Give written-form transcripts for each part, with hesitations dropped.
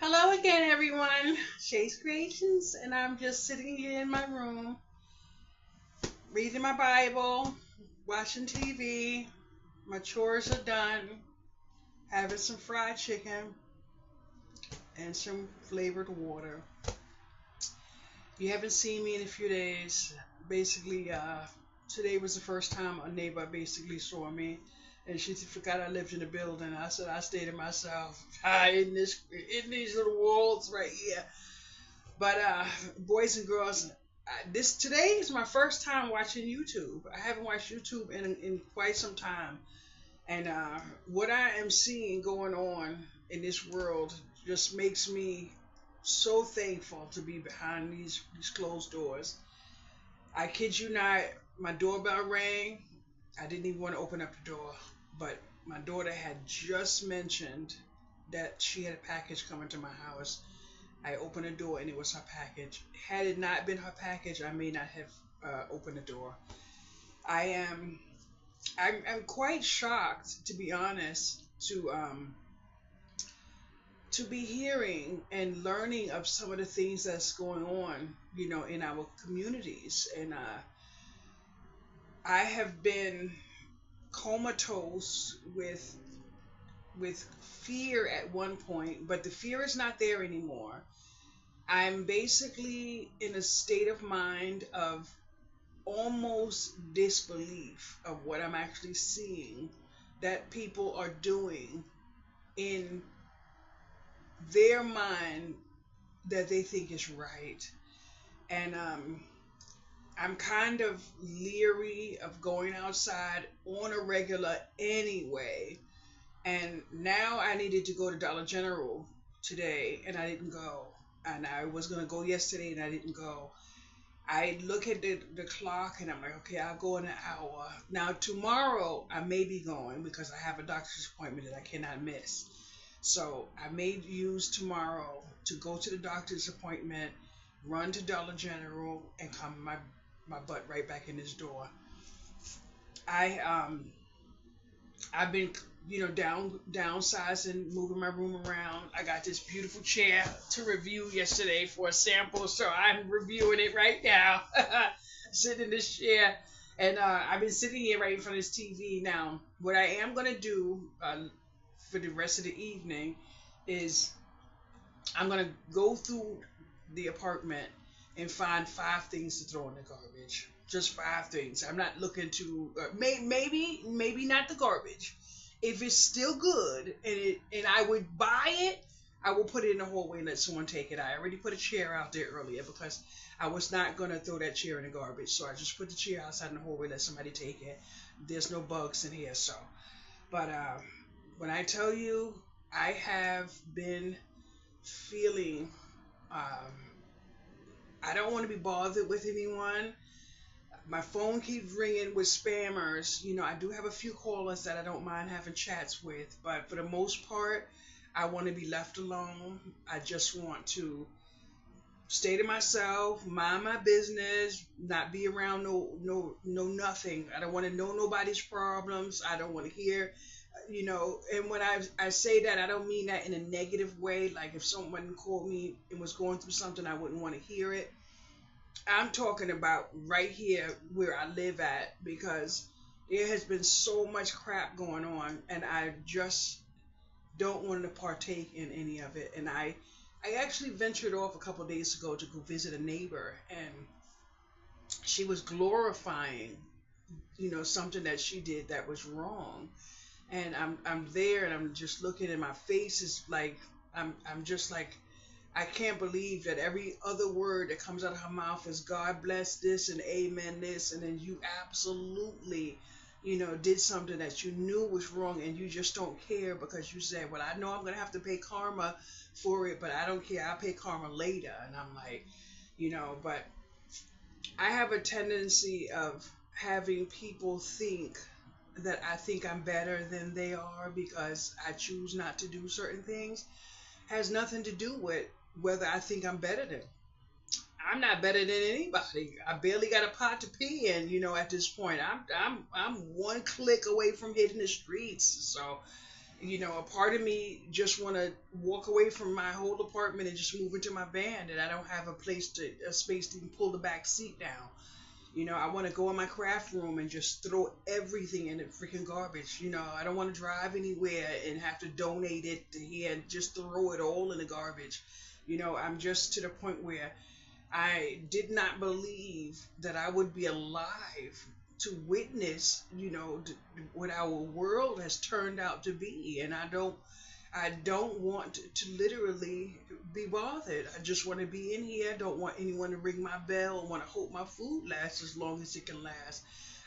Hello again, everyone. Shay's Creations, and I'm just sitting here in my room, reading my Bible, watching TV. My chores are done, having some fried chicken and some flavored water. You haven't seen me in a few days. Basically, today was the first time a neighbor basically saw me, and she forgot I lived in the building. I said I stayed to myself, in these little walls right here. But boys and girls, this today is my first time watching YouTube. I haven't watched YouTube in quite some time, and what I am seeing going on in this world just makes me so thankful to be behind these closed doors. I kid you not, my doorbell rang. I didn't even want to open up the door, but my daughter had just mentioned that she had a package coming to my house. I opened the door and it was her package. Had it not been her package, I may not have opened the door. I am I'm quite shocked, to be honest, to be hearing and learning of some of the things that's going on, in our communities. And I have been comatose with fear at one point, but the fear is not there anymore. I'm basically in a state of mind of almost disbelief of what I'm actually seeing that people are doing in their mind that they think is right. And I'm kind of leery of going outside on a regular anyway. And now I needed to go to Dollar General today and I didn't go. And I was going to go yesterday and I didn't go. I look at the clock and I'm like, okay, I'll go in an hour. Now, tomorrow I may be going because I have a doctor's appointment that I cannot miss. So I may use tomorrow to go to the doctor's appointment, run to Dollar General, and come my butt right back in this door. I I've been downsizing, moving my room around. I got this beautiful chair to review yesterday for a sample, so I'm reviewing it right now. Sitting in this chair, and I've been sitting here right in front of this TV. Now, what I am gonna do for the rest of the evening is I'm gonna go through the apartment and find five things to throw in the garbage. Just five things. I'm not looking to maybe not the garbage. If it's still good and I would buy it, I will put it in the hallway and let someone take it. I already put a chair out there earlier because I was not gonna throw that chair in the garbage. So I just put the chair outside in the hallway, let somebody take it. There's no bugs in here, so. But when I tell you, I have been feeling um, I don't want to be bothered with anyone. My phone keeps ringing with spammers. I do have a few callers that I don't mind having chats with, but for the most part, I want to be left alone. I just want to stay to myself, mind my business, not be around no nothing. I don't want to know nobody's problems. I don't want to hear, and when I say that, I don't mean that in a negative way. Like if someone called me and was going through something, I wouldn't want to hear it. I'm talking about right here where I live at because there has been so much crap going on and I just don't want to partake in any of it. And I actually ventured off a couple of days ago to go visit a neighbor and she was glorifying, something that she did that was wrong. And I'm there and I'm just looking and my face is like I'm just like I can't believe that every other word that comes out of her mouth is God bless this and amen this, and then you absolutely, did something that you knew was wrong and you just don't care because you said, well, I know I'm going to have to pay karma for it, but I don't care. I'll pay karma later. And I'm like, but I have a tendency of having people think that I think I'm better than they are because I choose not to do certain things has nothing to do with whether I think I'm better than. I'm not better than anybody. I barely got a pot to pee in, at this point. I'm one click away from hitting the streets. So You know, a part of me just want to walk away from my whole apartment and just move into my van, and I don't have a space to even pull the back seat down. You know, I want to go in my craft room and just throw everything in the freaking garbage. You know, I don't want to drive anywhere and have to donate it to here and just throw it all in the garbage. You know, I'm just to the point where I did not believe that I would be alive to witness, you know, what our world has turned out to be. And I don't want to literally be bothered. I just want to be in here. I don't want anyone to ring my bell. I want to hope my food lasts as long as it can last.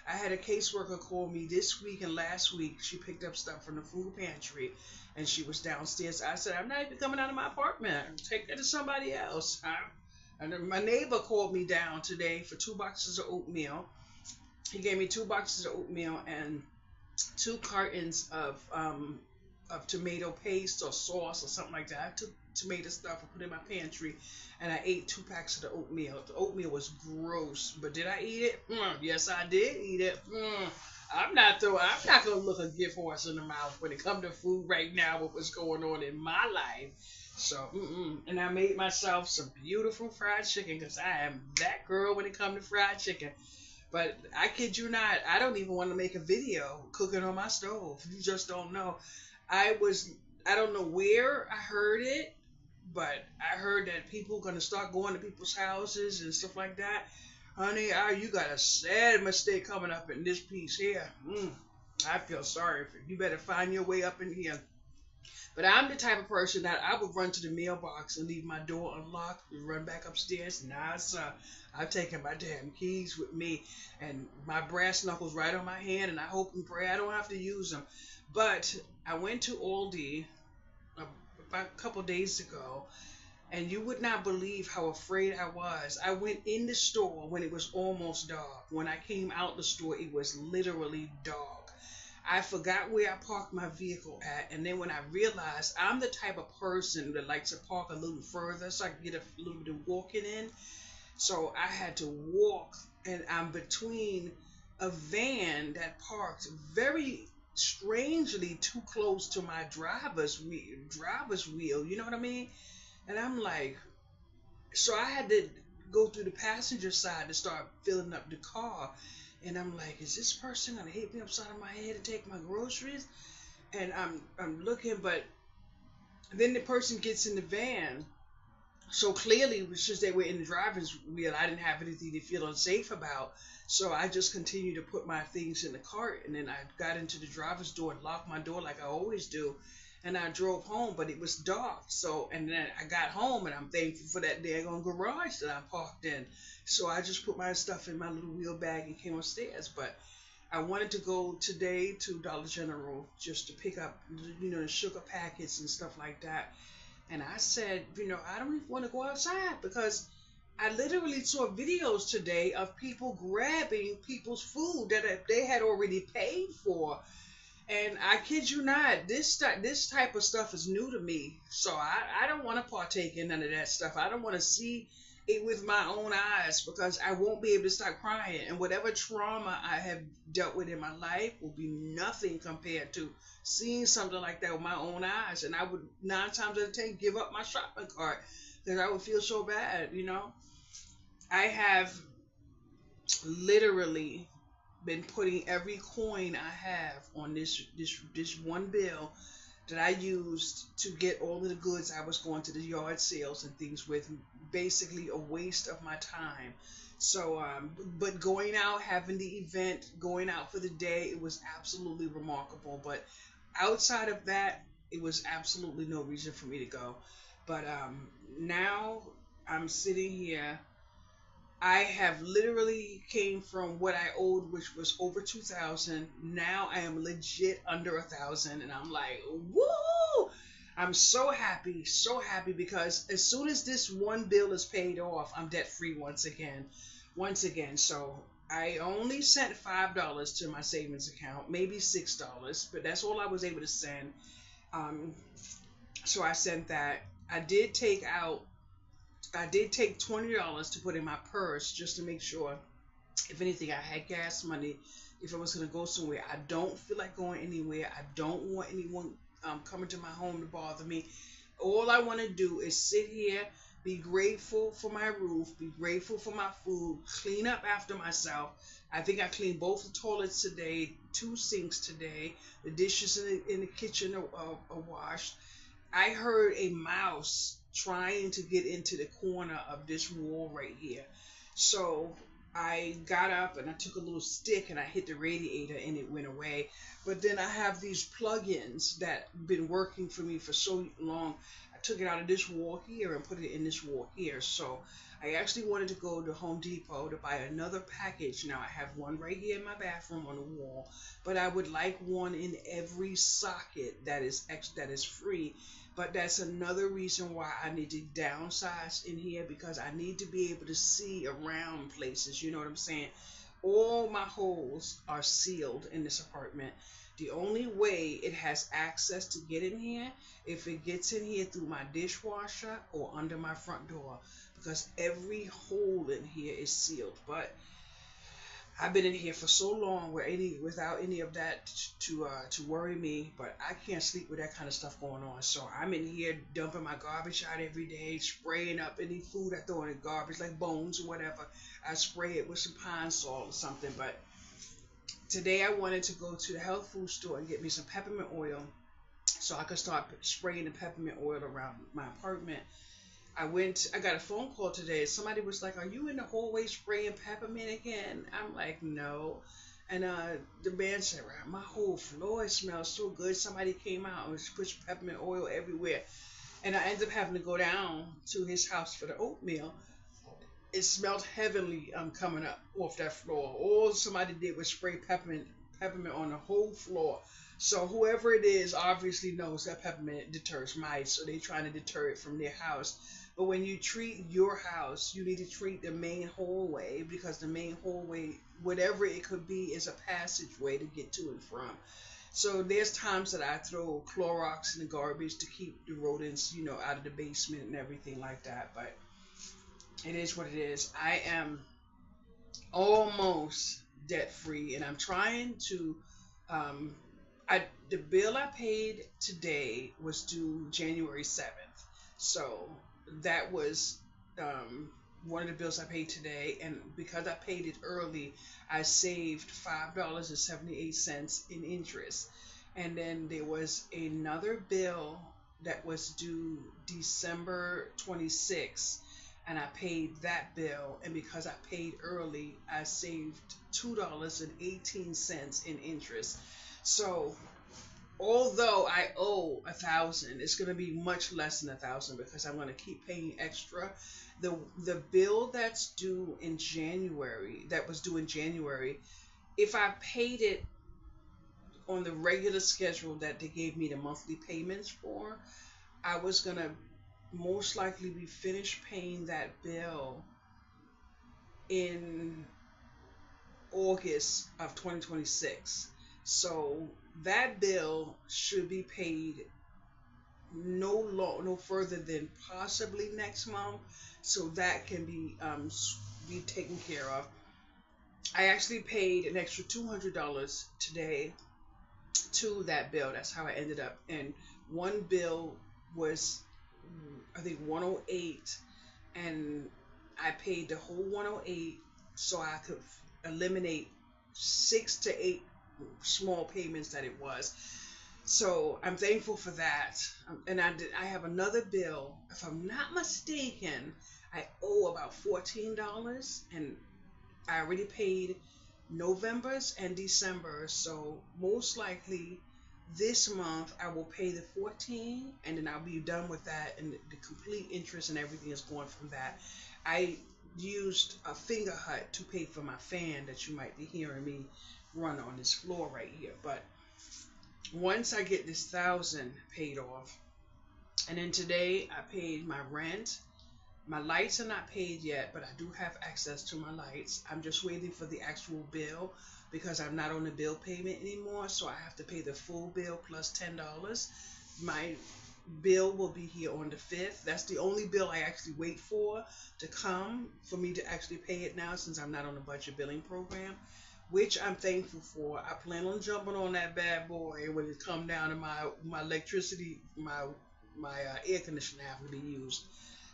I had a caseworker call me this week and last week. She picked up stuff from the food pantry and she was downstairs. I said, I'm not even coming out of my apartment. Take that to somebody else. And then my neighbor called me down today for 2 boxes of oatmeal. He gave me 2 boxes of oatmeal and 2 cartons of tomato paste or sauce or something like that. I took tomato stuff and put it in my pantry, and I ate 2 packs of the oatmeal. The oatmeal was gross, but did I eat it? Yes, I did eat it. I'm not gonna look a gift horse in the mouth when it comes to food right now with what's going on in my life. So, and I made myself some beautiful fried chicken because I am that girl when it comes to fried chicken. But I kid you not, I don't even want to make a video cooking on my stove. You just don't know. I don't know where I heard it, but I heard that people going to start going to people's houses and stuff like that. Honey, you got a sad mistake coming up in this piece here. I feel sorry for you. You better find your way up in here. But I'm the type of person that I would run to the mailbox and leave my door unlocked and run back upstairs. Nah, sir. I've taken my damn keys with me and my brass knuckles right on my hand, and I hope and pray I don't have to use them. But I went to Aldi about a couple days ago, and you would not believe how afraid I was. I went in the store when it was almost dark. When I came out the store, it was literally dark. I forgot where I parked my vehicle at, and then when I realized I'm the type of person that likes to park a little further so I can get a little bit of walking in, so I had to walk, and I'm between a van that parked very strangely too close to my driver's wheel, you know what I mean? And I'm like, so I had to go through the passenger side to start filling up the car. And I'm like, is this person gonna hit me upside of my head to take my groceries? And I'm looking, but then the person gets in the van. So clearly it was just they were in the driver's wheel. I didn't have anything to feel unsafe about. So I just continued to put my things in the cart, and then I got into the driver's door and locked my door like I always do. And I drove home, but it was dark. So, and then I got home, and I'm thankful for that daggone garage that I parked in. So I just put my stuff in my little wheel bag and came upstairs. But I wanted to go today to Dollar General just to pick up, the sugar packets and stuff like that. And I said, I don't even want to go outside because I literally saw videos today of people grabbing people's food that they had already paid for. And I kid you not, this type of stuff is new to me. So I don't want to partake in none of that stuff. I don't want to see it with my own eyes because I won't be able to stop crying. And whatever trauma I have dealt with in my life will be nothing compared to seeing something like that with my own eyes. And I would 9 times out of 10 give up my shopping cart because I would feel so bad, I have literally been putting every coin I have on this one bill that I used to get all of the goods I was going to the yard sales and things with. Basically a waste of my time. So but going out, having the event, going out for the day, it was absolutely remarkable. But outside of that, it was absolutely no reason for me to go. But now I'm sitting here. I have literally came from what I owed, which was over 2,000. Now I am legit under 1,000, and I'm like, woo! I'm so happy because as soon as this one bill is paid off, I'm debt free once again. So I only sent $5 to my savings account, maybe $6, but that's all I was able to send. So I sent that. I did take $20 to put in my purse just to make sure, if anything, I had gas money if I was going to go somewhere. I don't feel like going anywhere. I don't want anyone coming to my home to bother me. All I want to do is sit here, be grateful for my roof, be grateful for my food, clean up after myself. I think I cleaned both the toilets today, 2 sinks today. The dishes in the kitchen are washed. I heard a mouse trying to get into the corner of this wall right here. So I got up and I took a little stick and I hit the radiator and it went away. But then I have these plugins that been working for me for so long. I took it out of this wall here and put it in this wall here. So I actually wanted to go to Home Depot to buy another package. Now I have one right here in my bathroom on the wall, but I would like one in every socket that is free. But that's another reason why I need to downsize in here, because I need to be able to see around places. You know what I'm saying? All my holes are sealed in this apartment. The only way it has access to get in here, if it gets in here through my dishwasher or under my front door, because every hole in here is sealed. But I've been in here for so long without any of that to worry me, but I can't sleep with that kind of stuff going on. So I'm in here dumping my garbage out every day, spraying up any food I throw in the garbage, like bones or whatever. I spray it with some pine salt or something. But today I wanted to go to the health food store and get me some peppermint oil so I could start spraying the peppermint oil around my apartment. I got a phone call today. Somebody was like, "Are you in the hallway spraying peppermint again?" I'm like, "No." And the man said, "Right, my whole floor smells so good." Somebody came out and pushed peppermint oil everywhere. And I ended up having to go down to his house for the oatmeal. It smelled heavenly coming up off that floor. All somebody did was spray peppermint on the whole floor. So whoever it is obviously knows that peppermint deters mice, so they're trying to deter it from their house. But when you treat your house, you need to treat the main hallway, because the main hallway, whatever it could be, is a passageway to get to and from. So there's times that I throw Clorox in the garbage to keep the rodents, out of the basement and everything like that. But it is what it is. I am almost debt free, and I'm trying to. The bill I paid today was due January 7th, so that was one of the bills I paid today, and because I paid it early, I saved $5.78 in interest. And then there was another bill that was due December 26th, and I paid that bill, and because I paid early, I saved $2.18 in interest. So although I owe $1,000, it's going to be much less than $1,000 because I'm going to keep paying extra. The bill that was due in January, if I paid it on the regular schedule that they gave me the monthly payments for, I was going to most likely be finished paying that bill in August of 2026. So that bill should be paid no further than possibly next month, so that can be taken care of. I actually paid an extra $200 today to that bill. That's how I ended up. And one bill was, I think, 108, and I paid the whole 108 so I could eliminate 6 to 8 small payments that it was. So I'm thankful for that. And I have another bill. If I'm not mistaken, I owe about $14, and I already paid November's and December. So most likely this month I will pay the 14, and then I'll be done with that, and the complete interest and everything is going from that. I used a Fingerhut to pay for my fan that you might be hearing me run on this floor right here. But once I get this 1,000 paid off, and then today I paid my rent. My lights are not paid yet, but I do have access to my lights. I'm just waiting for the actual bill because I'm not on the bill payment anymore, so I have to pay the full bill plus $10. My bill will be here on the 5th. That's the only bill I actually wait for to come for me to actually pay it now, since I'm not on the budget billing program. which I'm thankful for. I plan on jumping on that bad boy when it come down to my electricity, my air conditioner having to be used.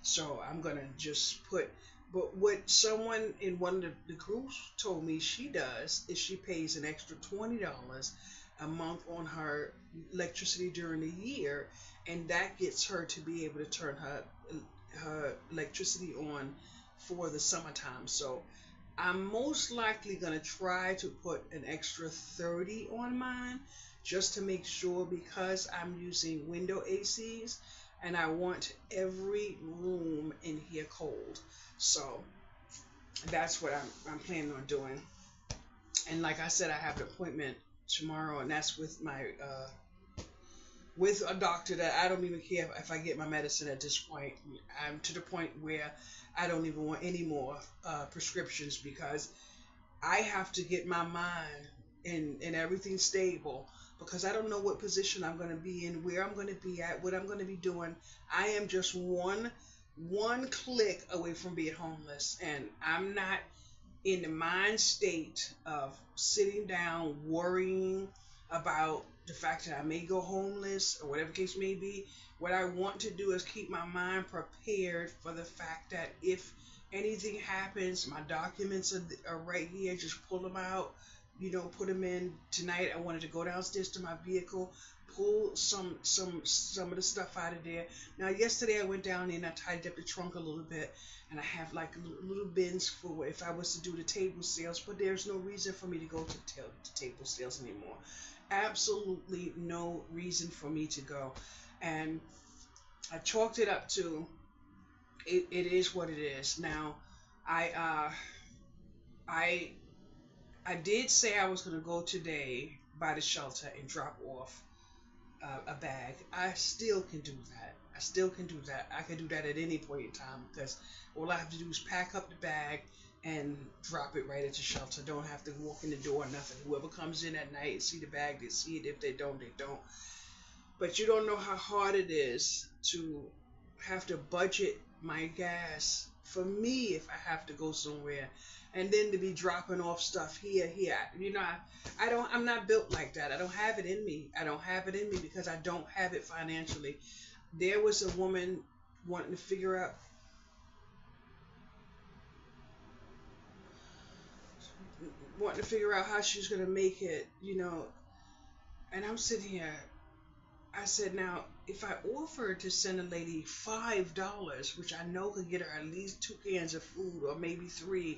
So I'm gonna just put. But what someone in one of the groups told me she does is she pays an extra $20 a month on her electricity during the year, and that gets her to be able to turn her electricity on for the summertime. So I'm most likely going to try to put an extra 30 on mine just to make sure, because I'm using window ACs and I want every room in here cold. So that's what I'm planning on doing. And like I said, I have an appointment tomorrow, and that's with a doctor that I don't even care if I get my medicine at this point. I'm to the point where I don't even want any more prescriptions, because I have to get my mind and everything stable, because I don't know what position I'm going to be in, where I'm going to be at, what I'm going to be doing. I am just one click away from being homeless, and I'm not in the mind state of sitting down worrying about the fact that I may go homeless or whatever case may be. What I want to do is keep my mind prepared for the fact that if anything happens, my documents are right here. Just pull them out, put them in. Tonight I wanted to go downstairs to my vehicle, pull some of the stuff out of there. Now yesterday I went down there and I tidied up the trunk a little bit, and I have like little bins for if I was to do the table sales, but there's no reason for me to go to the table sales anymore. Absolutely no reason for me to go. And I chalked it up to it is what it is. Now I I I did say I was going to go today by the shelter and drop off a bag. I still can do that. I still can do that. I can do that at any point in time, because all I have to do is pack up the bag and drop it right at the shelter. Don't have to walk in the door or nothing. Whoever comes in at night and see the bag, they see it. If they don't, they don't. But you don't know how hard it is to have to budget my gas for me if I have to go somewhere, and then to be dropping off stuff here. I'm not built like that. I don't have it in me. I don't have it in me because I don't have it financially. There was a woman wanting to figure out how she's gonna make it, and I'm sitting here. I said, now, if I offered to send a lady $5, which I know could get her at least 2 cans of food or maybe 3,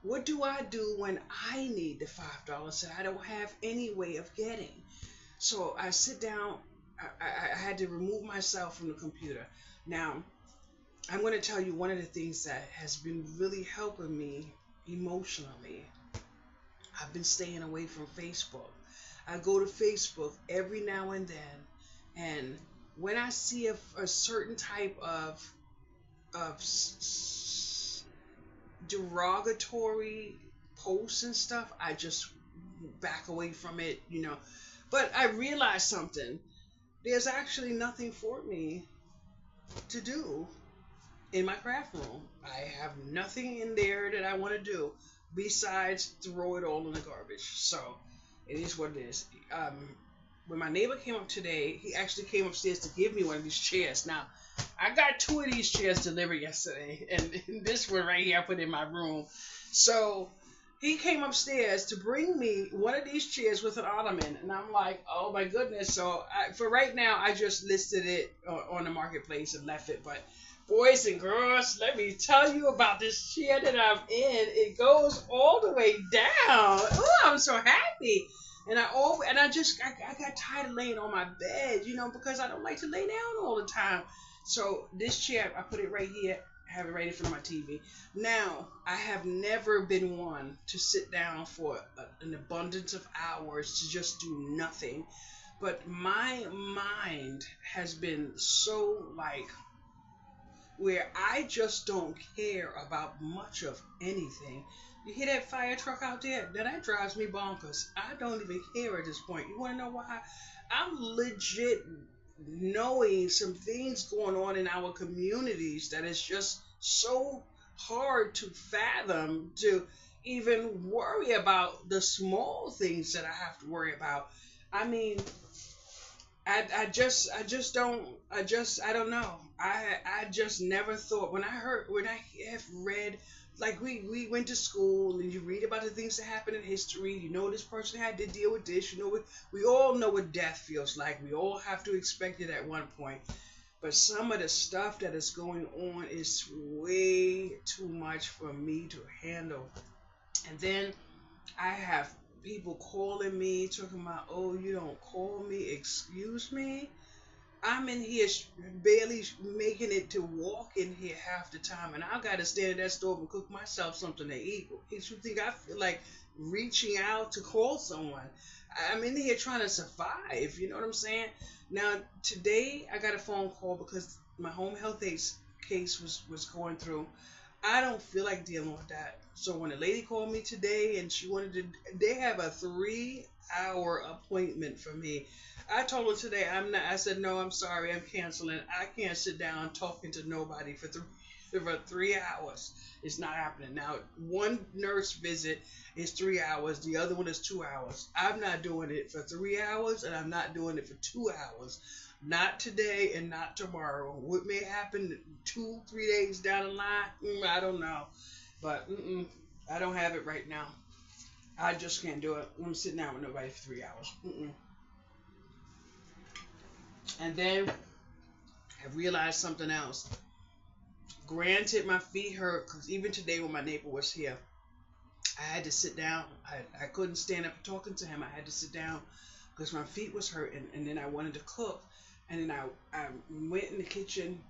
what do I do when I need the $5 that I don't have any way of getting? So I sit down. I had to remove myself from the computer. Now, I'm going to tell you one of the things that has been really helping me emotionally. I've been staying away from Facebook. I go to Facebook every now and then, and when I see a certain type of derogatory posts and stuff, I just back away from it, But I realized something. There's actually nothing for me to do in my craft room. I have nothing in there that I want to do besides throw it all in the garbage. So it is what it is. When my neighbor came up today, he actually came upstairs to give me one of these chairs. Now, I got 2 of these chairs delivered yesterday, and this one right here I put in my room. So he came upstairs to bring me one of these chairs with an ottoman, and I'm like, oh my goodness. So for right now, I just listed it on the marketplace and left it. But boys and girls, let me tell you about this chair that I'm in. It goes all the way down. Oh, I'm so happy. And I got tired of laying on my bed, because I don't like to lay down all the time. So this chair, I put it right here, have it right in front of my TV. Now, I have never been one to sit down for an abundance of hours to just do nothing. But my mind has been so where I just don't care about much of anything. You hear that fire truck out there? That drives me bonkers. I don't even care at this point. You want to know why? I'm legit knowing some things going on in our communities that is just so hard to fathom. even worry about the small things that I have to worry about. I mean, I don't know. I just never thought when I have read, like we went to school and you read about the things that happened in history. You know this person had to deal with this. You know we all know what death feels like. We all have to expect it at one point. But some of the stuff that is going on is way too much for me to handle. And then I have people calling me talking about, oh, you don't call me, excuse me. I'm in here barely making it to walk in here half the time, and I gotta stand at that stove and cook myself something to eat. Makes you think I feel like reaching out to call someone? I'm in here trying to survive. You know what I'm saying? Now today I got a phone call because my home health case was going through. I don't feel like dealing with that. So when a lady called me today and she wanted to, they have a 3-hour appointment for me. I told her today I said, no, I'm sorry, I'm canceling. I can't sit down talking to nobody for 3 hours. It's not happening. Now, one nurse visit is 3 hours. The other one is 2 hours. I'm not doing it for 3 hours, and I'm not doing it for 2 hours. Not today and not tomorrow. What may happen 2-3 days down the line, I don't know. But I don't have it right now. I just can't do it. I'm sitting down with nobody for 3 hours. And then I realized something else. Granted, my feet hurt because even today when my neighbor was here, I had to sit down. I couldn't stand up talking to him. I had to sit down because my feet was hurting, and then I wanted to cook. And then I went in the kitchen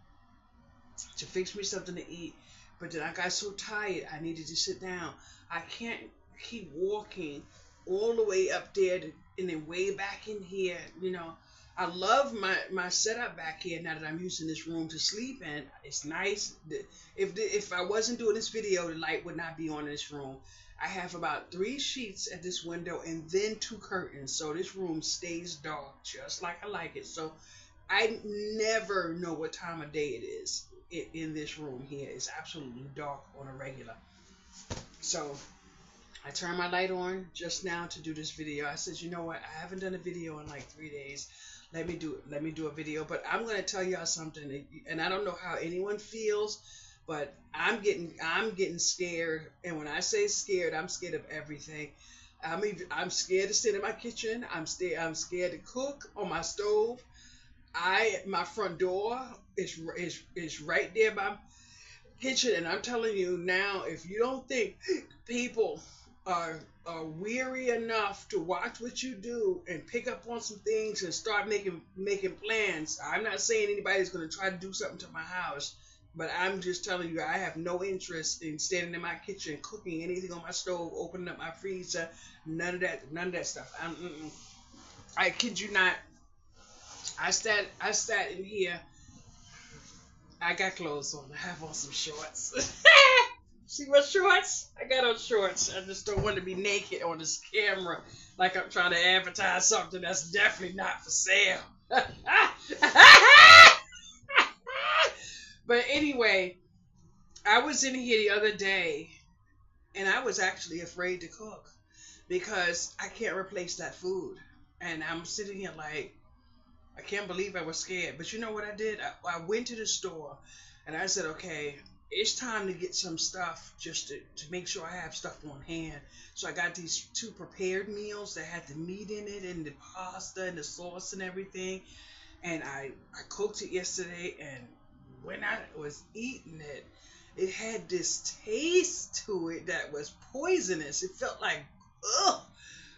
to fix me something to eat. But then I got so tired, I needed to sit down. I can't keep walking all the way up there and then way back in here. You know, I love my setup back here now that I'm using this room to sleep in. It's nice. If I wasn't doing this video, the light would not be on in this room. I have about 3 sheets at this window and then 2 curtains. So this room stays dark just like I like it. So I never know what time of day it is in this room here. It's absolutely dark on a regular. So I turned my light on just now to do this video. I said, you know what? I haven't done a video in like 3 days. Let me do a video. But I'm gonna tell y'all something, and I don't know how anyone feels, but I'm getting scared. And when I say scared, I'm scared of everything. I'm scared to sit in my kitchen. I'm scared to cook on my stove. My front door is right there by kitchen, and I'm telling you now, if you don't think people are weary enough to watch what you do and pick up on some things and start making plans, I'm not saying anybody's going to try to do something to my house, but I'm just telling you, I have no interest in standing in my kitchen cooking anything on my stove, opening up my freezer, none of that stuff. I kid you not. I sat in here. I got clothes on. I have on some shorts. See my shorts? I got on shorts. I just don't want to be naked on this camera like I'm trying to advertise something that's definitely not for sale. But anyway, I was in here the other day and I was actually afraid to cook because I can't replace that food. And I'm sitting here like, I can't believe I was scared. But you know what I did? I went to the store and I said, okay, it's time to get some stuff just to make sure I have stuff on hand. So I got these 2 prepared meals that had the meat in it and the pasta and the sauce and everything. And I cooked it yesterday, and when I was eating it, it had this taste to it that was poisonous. It felt like, ugh.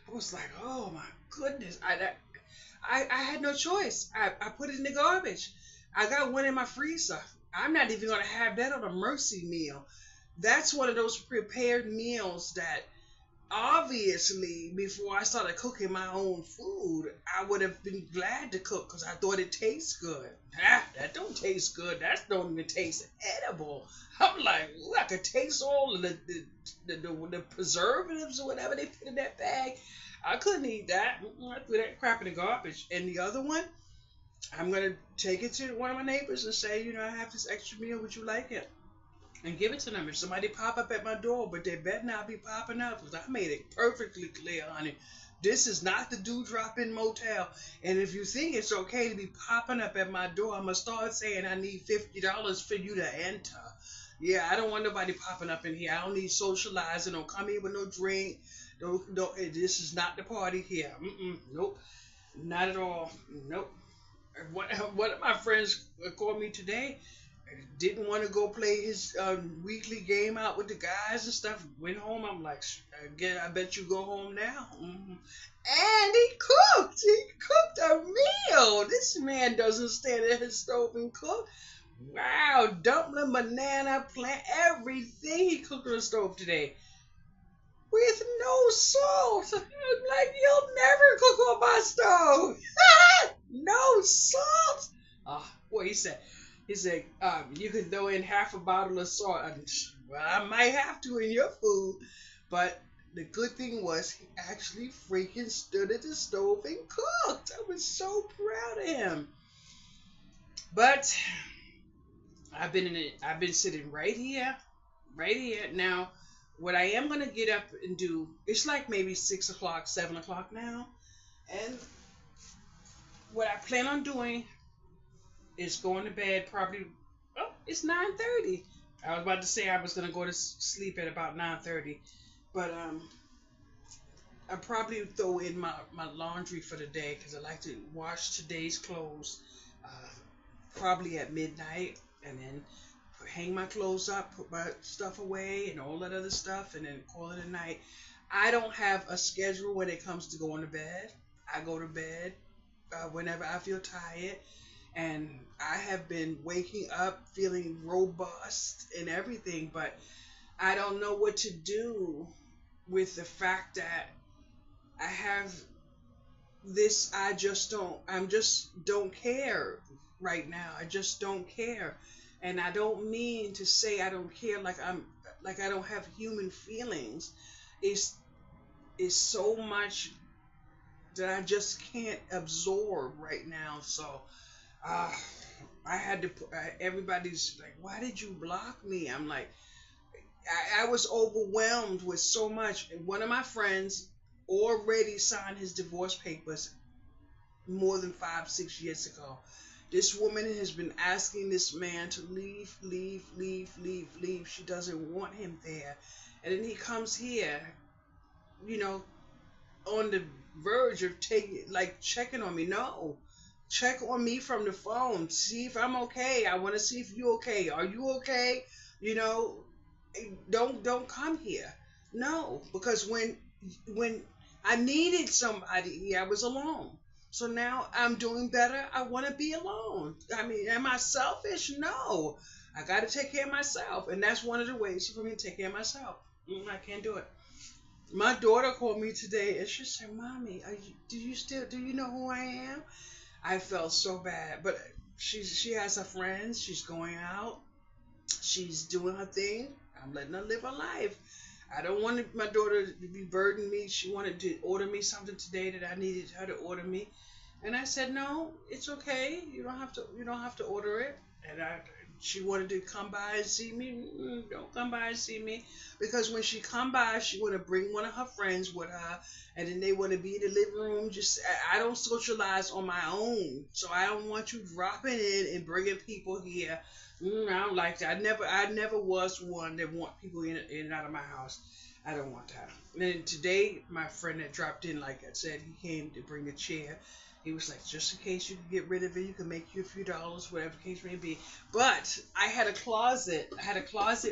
I was like, oh my goodness. I had no choice. I put it in the garbage. I got one in my freezer. I'm not even going to have that on a mercy meal. That's one of those prepared meals that obviously before I started cooking my own food, I would have been glad to cook because I thought it tastes good. That don't taste good. That don't even taste edible. I'm like, ooh, I could taste all of the preservatives or whatever they put in that bag. I couldn't eat that. I threw that crap in the garbage. And the other one, I'm going to take it to one of my neighbors and say, you know, I have this extra meal. Would you like it? and give it to them. If somebody pop up at my door, but they better not be popping up, because I made it perfectly clear, honey. This is not the Dewdrop-In Motel. And if you think it's okay to be popping up at my door, I'm going to start saying I need $50 for you to enter. Yeah, I don't want nobody popping up in here. I don't need socializing. Don't come here with no drink. Don't. This is not the party here. Nope. Not at all. Nope. One of my friends called me today. Didn't want to go play his weekly game out with the guys and stuff. Went home. I'm like, again, I bet you go home now. And he cooked. He cooked a meal. This man doesn't stand at his stove and cook. Wow, dumpling, banana, plant, everything he cooked on the stove today. With no salt. I'm like, you'll never cook on my stove. No salt. Oh, boy, he said, you can throw in half a bottle of salt. Well, I might have to in your food. But the good thing was he actually freaking stood at the stove and cooked. I was so proud of him. But I've been sitting right here. Now, what I am gonna get up and do, it's like maybe 6 o'clock, 7 o'clock now. And what I plan on doing is going to bed probably, it's 9:30. I was about to say I was going to go to sleep at about 9:30. But I probably throw in my laundry for the day, because I like to wash today's clothes probably at midnight, and then hang my clothes up, put my stuff away, and all that other stuff, and then call it a night. I don't have a schedule when it comes to going to bed. I go to bed whenever I feel tired, and I have been waking up feeling robust and everything, but I don't know what to do with the fact that I have this. I just don't care right now. I just don't care. And I don't mean to say I don't care like I don't have human feelings. It's so much that I just can't absorb right now. So I had to. Everybody's like, "Why did you block me?" I'm like, I was overwhelmed with so much. And one of my friends already signed his divorce papers more than 5-6 years ago. This woman has been asking this man to leave. She doesn't want him there. And then he comes here, on the verge of checking on me. No. Check on me from the phone. See if I'm okay. I want to see if you're okay. Are you okay? Don't come here. No, because when I needed somebody, I was alone. So now I'm doing better. I want to be alone. I mean, am I selfish? No. I got to take care of myself. And that's one of the ways for me to take care of myself. I can't do it. My daughter called me today and she said, "Mommy, do you know who I am?" I felt so bad. But she has her friends. She's going out. She's doing her thing. I'm letting her live her life. I don't want my daughter to be burdening me. She wanted to order me something today that I needed her to order me, and I said, "No, it's okay. You don't have to order it." And she wanted to come by and see me. Don't come by and see me, because when she come by, she want to bring one of her friends with her, and then they want to be in the living room. I don't socialize on my own, so I don't want you dropping in and bringing people here. I don't like that. I never was one that want people in and out of my house. I don't want that. And today, my friend that dropped in, like I said, he came to bring a chair. He was like, just in case you can get rid of it, you can make you a few dollars, whatever the case may be. But I had a closet.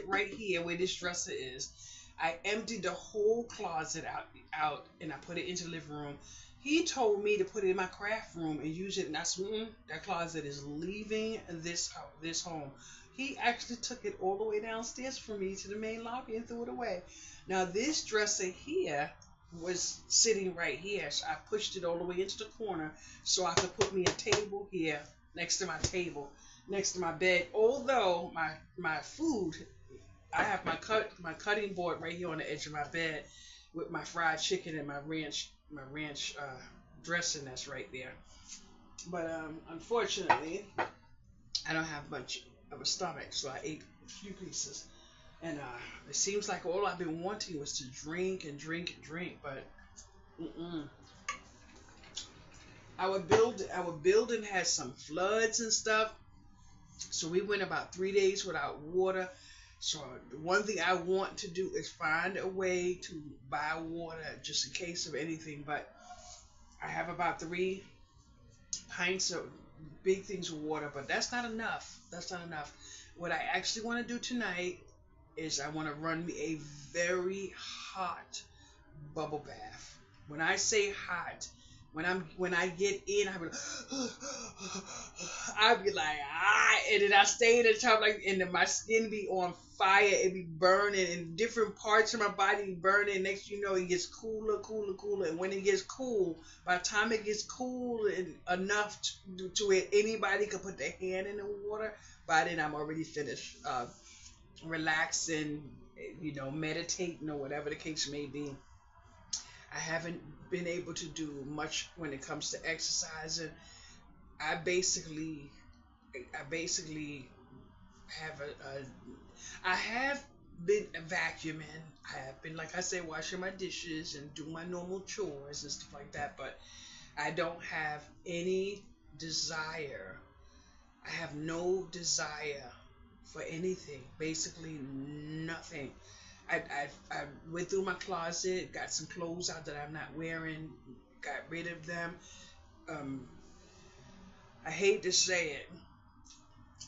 Right here where this dresser is. I emptied the whole closet out, and I put it into the living room. He told me to put it in my craft room and use it, and that closet is leaving this home. He actually took it all the way downstairs for me to the main lobby and threw it away. Now this dresser here was sitting right here, so I pushed it all the way into the corner so I could put me a table here next to my table, next to my bed. Although my food, I have my cutting board right here on the edge of my bed with my fried chicken and my ranch dressing that's right there. But unfortunately, I don't have much of a stomach, so I ate a few pieces. And it seems like all I've been wanting was to drink and drink and drink, but mm-mm. Our building has some floods and stuff, so we went about 3 days without water. So the one thing I want to do is find a way to buy water just in case of anything. But I have about 3 pints of big things of water, but that's not enough. That's not enough. What I actually want to do tonight is I want to run me a very hot bubble bath. When I say hot, when I get in, I be like and then I stay in the top like, and then my skin be on fire. It be burning, and different parts of my body be burning. Next, you know, it gets cooler, cooler, cooler, and when it gets cool, by the time it gets cool and enough to where anybody could put their hand in the water, by then I'm already finished. Relaxing, meditating or whatever the case may be. I haven't been able to do much when it comes to exercising. I basically, I basically have I have been vacuuming. I have been, like I said, washing my dishes and doing my normal chores and stuff like that. But I don't have any desire. I have no desire for anything. Basically, nothing. I went through my closet, got some clothes out that I'm not wearing, got rid of them. Um, I hate to say it,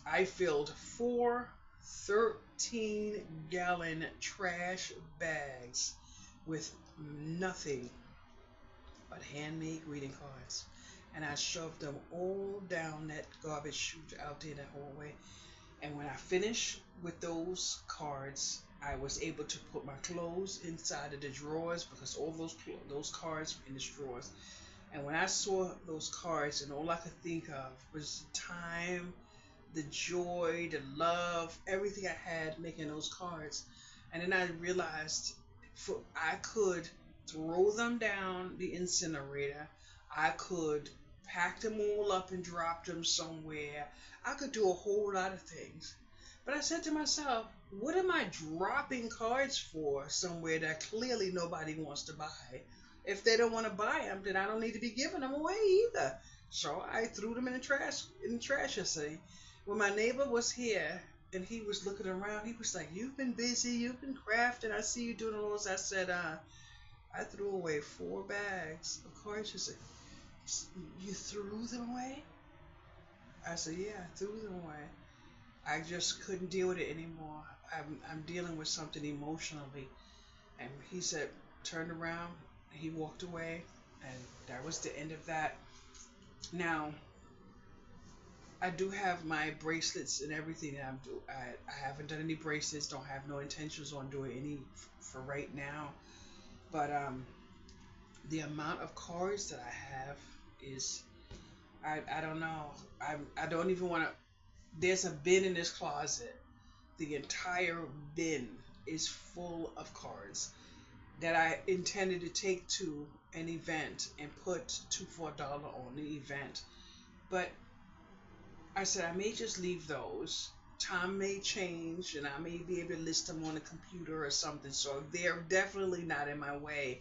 I filled 4 13-gallon trash bags with nothing but handmade greeting cards. And I shoved them all down that garbage chute out there in that hallway. And when I finished with those cards, I was able to put my clothes inside of the drawers because all those cards were in the drawers. And when I saw those cards, and all I could think of was the time, the joy, the love, everything I had making those cards. And then I realized I could throw them down the incinerator. I could pack them all up and drop them somewhere. I could do a whole lot of things. But I said to myself, what am I dropping cards for somewhere that clearly nobody wants to buy? If they don't want to buy them, then I don't need to be giving them away either. So I threw them in the trash yesterday. When my neighbor was here and he was looking around, he was like, "You've been busy, you've been crafting. I see you doing all this." I said, I threw away 4 bags of cards. He said, "You threw them away?" I said, "Yeah, I threw them away. I just couldn't deal with it anymore. I'm dealing with something emotionally." And he said, turned around, he walked away, and that was the end of that. Now, I do have my bracelets and everything that I'm do. I haven't done any bracelets. Don't have no intentions on doing any for right now. But the amount of cards that I have is, I don't know. I don't even want to. There's a bin in this closet. The entire bin is full of cards that I intended to take to an event and put 2 for $1 on the event. But I said I may just leave those. Time may change and I may be able to list them on a computer or something. So they're definitely not in my way.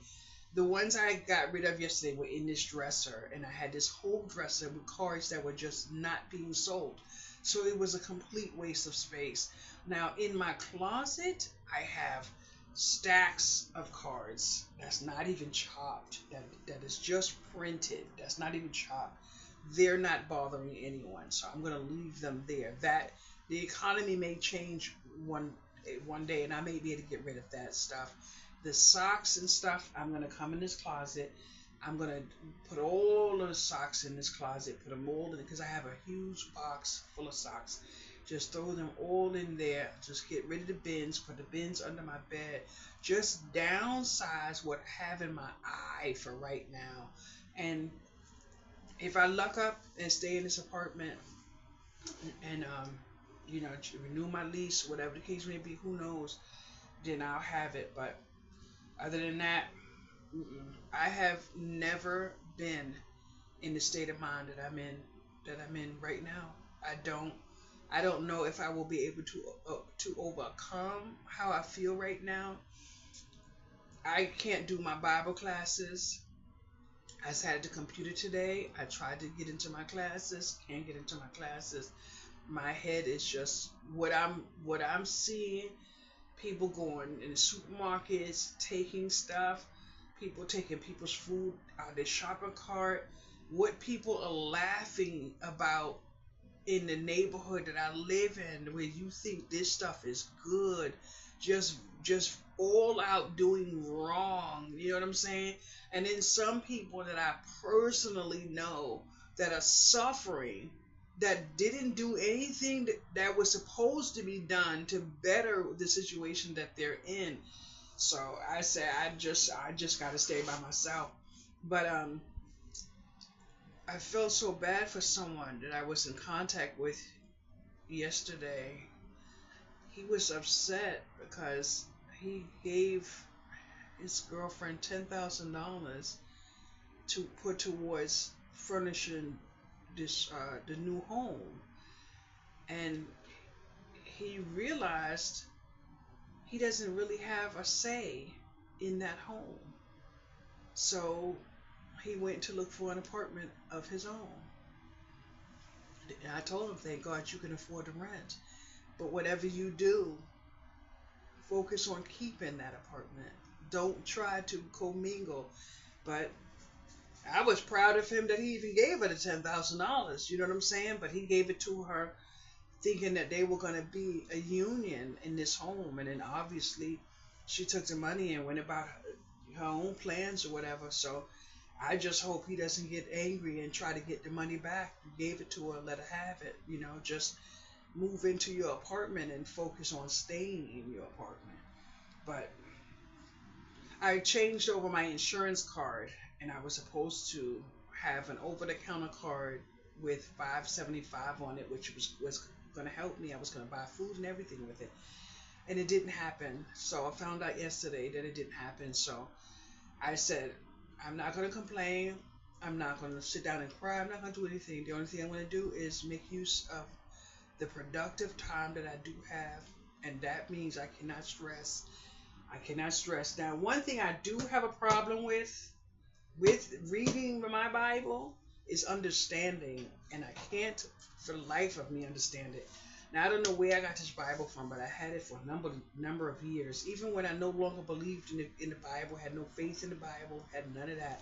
The ones I got rid of yesterday were in this dresser, and I had this whole dresser with cards that were just not being sold. So it was a complete waste of space. Now in my closet, I have stacks of cards that's not even chopped, that is just printed, that's not even chopped. They're not bothering anyone, so I'm gonna leave them there. That the economy may change one day, and I may be able to get rid of that stuff. The socks and stuff, I'm gonna come in this closet. I'm gonna put all of the socks in this closet, put them all in, because I have a huge box full of socks. Just throw them all in there. Just get rid of the bins. Put the bins under my bed. Just downsize what I have in my eye for right now. And if I luck up and stay in this apartment and renew my lease, whatever the case may be, who knows, then I'll have it. But other than that, I have never been in the state of mind that I'm in right now. I don't. I don't know if I will be able to overcome how I feel right now. I can't do my Bible classes. I sat at the computer today. I tried to get into my classes. Can't get into my classes. My head is just what I'm seeing. People going in the supermarkets, taking stuff. People taking people's food out of their shopping cart. What people are laughing about in the neighborhood that I live in, where you think this stuff is good, just all out doing wrong. You know what I'm saying? And then some people that I personally know that are suffering, that didn't do anything that was supposed to be done to better the situation that they're in. So I say I just got to stay by myself. But I felt so bad for someone that I was in contact with yesterday. He was upset because he gave his girlfriend $10,000 to put towards furnishing this the new home, and he realized he doesn't really have a say in that home. So he went to look for an apartment of his own. And I told him, thank God you can afford the rent. But whatever you do, focus on keeping that apartment. Don't try to commingle. But I was proud of him that he even gave her the $10,000. You know what I'm saying? But he gave it to her thinking that they were going to be a union in this home. And then obviously she took the money and went about her own plans or whatever. So I just hope he doesn't get angry and try to get the money back. You gave it to her, let her have it. Just move into your apartment and focus on staying in your apartment. But I changed over my insurance card, and I was supposed to have an over-the-counter card with 575 on it, which was going to help me. I was going to buy food and everything with it, and it didn't happen. So I found out yesterday that it didn't happen. So I said, I'm not going to complain. I'm not going to sit down and cry. I'm not going to do anything. The only thing I'm going to do is make use of the productive time that I do have, and that means I cannot stress. I cannot stress. Now, one thing I do have a problem with reading my Bible is understanding, and I can't for the life of me understand it. Now, I don't know where I got this Bible from, but I had it for a number of years. Even when I no longer believed in the Bible, had no faith in the Bible, had none of that.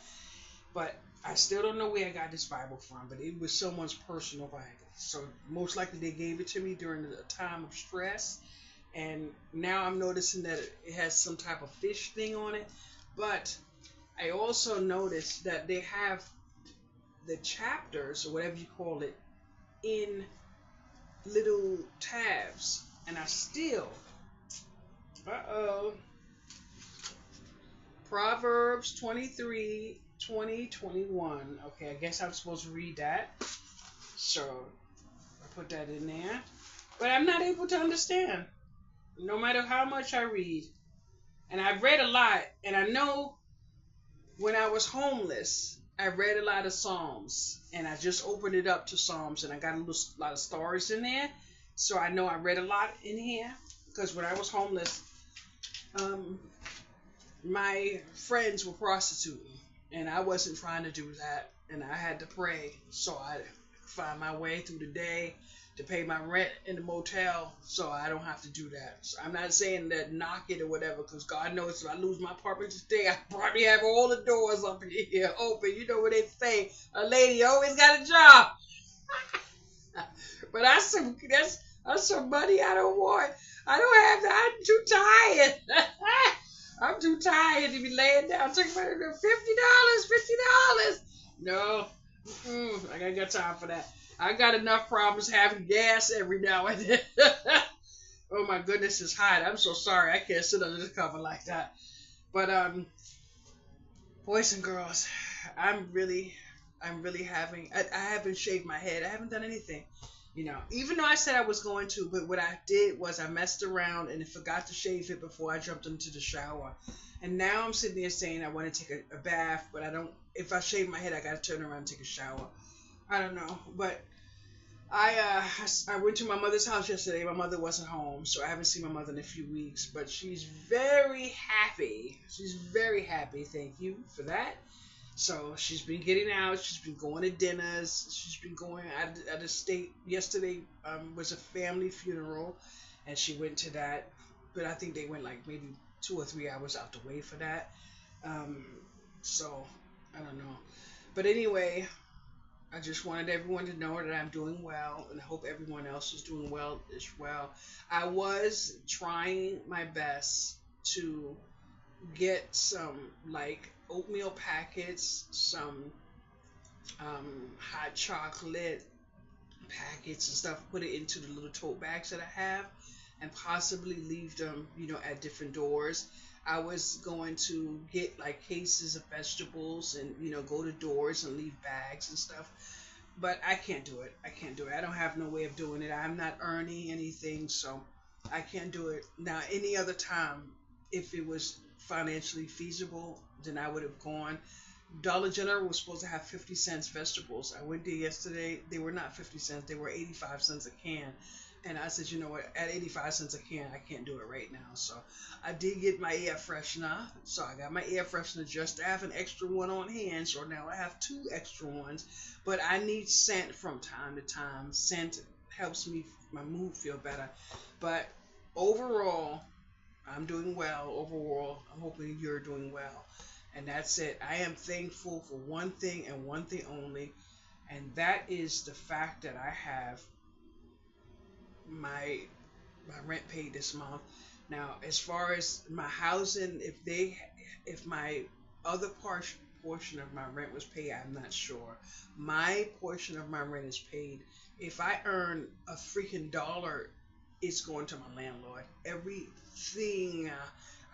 But I still don't know where I got this Bible from, but it was someone's personal Bible. So most likely they gave it to me during a time of stress. And now I'm noticing that it has some type of fish thing on it. But I also noticed that they have the chapters, or whatever you call it, in little tabs. And I still, Proverbs 23, 20, 21. Okay, I guess I'm supposed to read that. So I put that in there. But I'm not able to understand, no matter how much I read. And I've read a lot, and I know when I was homeless, I read a lot of Psalms, and I just opened it up to Psalms, and I got a lot of stories in there. So I know I read a lot in here, because when I was homeless, my friends were prostituting, and I wasn't trying to do that, and I had to pray, so I find my way through the day to pay my rent in the motel, so I don't have to do that. So I'm not saying that knock it or whatever, because God knows if I lose my apartment today, I probably have all the doors up in here open. You know what they say, a lady always got a job. But that's some money I don't want. I don't have that. I'm too tired. I'm too tired to be laying down. Take $50. No, I ain't got time for that. I got enough problems having gas every now and then. Oh my goodness, it's hot. I'm so sorry. I can't sit under the cover like that. But boys and girls, I'm really having. I haven't shaved my head. I haven't done anything. Even though I said I was going to, but what I did was I messed around and forgot to shave it before I jumped into the shower. And now I'm sitting there saying I want to take a bath, but I don't. If I shave my head, I got to turn around and take a shower. I don't know, but I went to my mother's house yesterday. My mother wasn't home, so I haven't seen my mother in a few weeks. But she's very happy. She's very happy. Thank you for that. So she's been getting out. She's been going to dinners. She's been going out of state. Yesterday was a family funeral, and she went to that. But I think they went like maybe 2 or 3 hours out the way for that. Um, so I don't know. But anyway, I just wanted everyone to know that I'm doing well, and I hope everyone else is doing well as well. I was trying my best to get some like oatmeal packets, some hot chocolate packets and stuff, put it into the little tote bags that I have, and possibly leave them, at different doors. I was going to get like cases of vegetables and, go to doors and leave bags and stuff. But I can't do it. I can't do it. I don't have no way of doing it. I'm not earning anything, so I can't do it. Now, any other time, if it was financially feasible, then I would have gone. Dollar General was supposed to have 50 cents vegetables. I went there yesterday. They were not 50 cents. They were 85 cents a can. And I said, you know what, at 85 cents a can, I can't do it right now. So I did get my air freshener. So I got my air freshener just to have an extra one on hand. So now I have two extra ones. But I need scent from time to time. Scent helps me, my mood feel better. But overall, I'm doing well. Overall, I'm hoping you're doing well. And that's it. I am thankful for one thing and one thing only. And that is the fact that I have my rent paid this month. Now, as far as my housing, if my other portion of my rent was paid, I'm not sure. My portion of my rent is paid. If I earn a freaking dollar, it's going to my landlord. Everything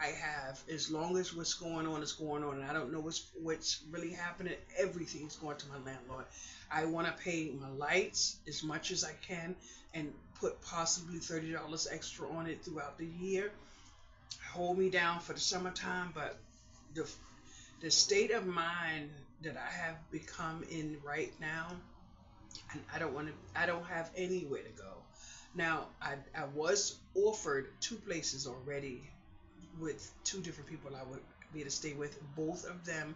I have, as long as what's going on is going on, and I don't know what's really happening, everything's going to my landlord. I want to pay my lights as much as I can and put possibly $30 extra on it throughout the year. Hold me down for the summertime, but the state of mind that I have become in right now, and I don't have anywhere to go. Now, I was offered two places already with two different people I would be able to stay with. Both of them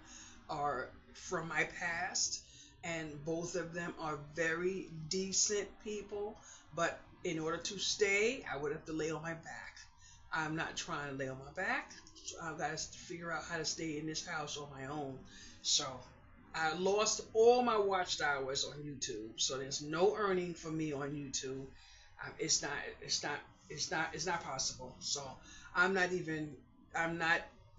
are from my past, and both of them are very decent people. But in order to stay, I would have to lay on my back. I'm not trying to lay on my back. I've got to figure out how to stay in this house on my own. So I lost all my watched hours on YouTube. So there's no earning for me on YouTube. It's not possible. So I'm not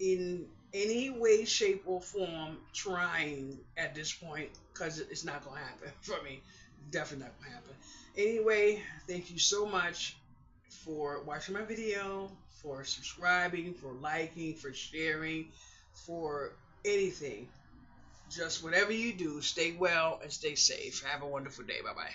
in any way, shape, or form trying at this point, because it's not gonna happen for me. Definitely not gonna happen. Anyway, thank you so much for watching my video, for subscribing, for liking, for sharing, for anything. Just whatever you do, stay well and stay safe. Have a wonderful day. Bye bye.